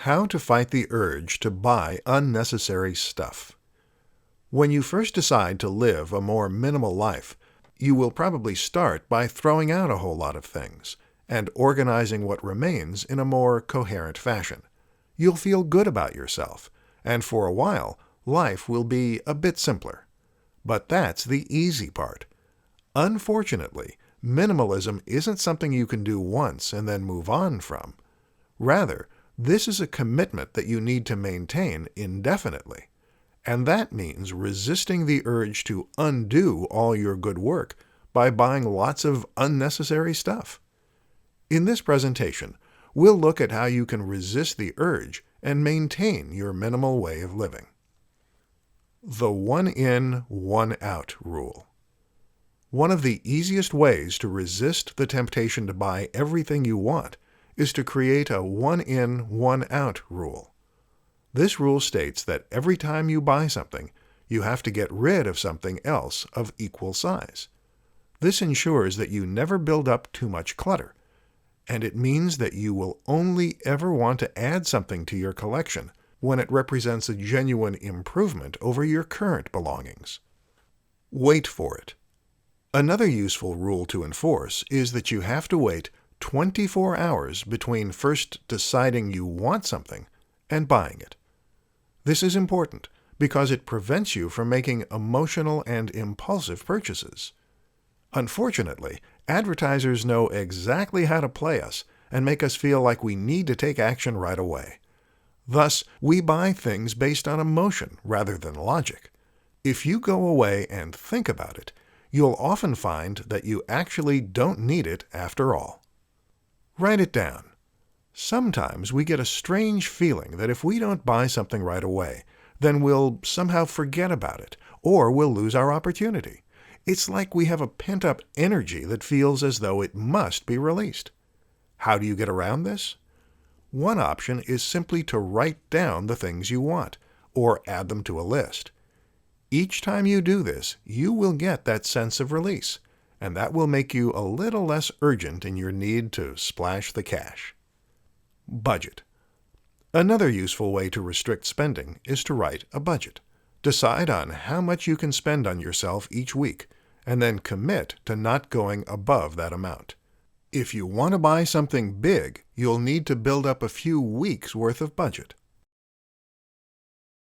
How to fight the urge to buy unnecessary stuff. When you first decide to live a more minimal life, you will probably start by throwing out a whole lot of things and organizing what remains in a more coherent fashion. You'll feel good about yourself, and for a while, life will be a bit simpler. But that's the easy part. Unfortunately, minimalism isn't something you can do once and then move on from. Rather, this is a commitment that you need to maintain indefinitely. And that means resisting the urge to undo all your good work by buying lots of unnecessary stuff. In this presentation, we'll look at how you can resist the urge and maintain your minimal way of living. The one in, one out rule. One of the easiest ways to resist the temptation to buy everything you want is to create a one in, one out rule. This rule states that every time you buy something, you have to get rid of something else of equal size. This ensures that you never build up too much clutter, and it means that you will only ever want to add something to your collection when it represents a genuine improvement over your current belongings. Wait for it. Another useful rule to enforce is that you have to wait 24 hours between first deciding you want something and buying it. This is important because it prevents you from making emotional and impulsive purchases. Unfortunately, advertisers know exactly how to play us and make us feel like we need to take action right away. Thus, we buy things based on emotion rather than logic. If you go away and think about it, you'll often find that you actually don't need it after all. Write it down. Sometimes we get a strange feeling that if we don't buy something right away, then we'll somehow forget about it, or we'll lose our opportunity. It's like we have a pent-up energy that feels as though it must be released. How do you get around this? One option is simply to write down the things you want, or add them to a list. Each time you do this, you will get that sense of release, and that will make you a little less urgent in your need to splash the cash. Budget. Another useful way to restrict spending is to write a budget. Decide on how much you can spend on yourself each week, and then commit to not going above that amount. If you want to buy something big, you'll need to build up a few weeks' worth of budget.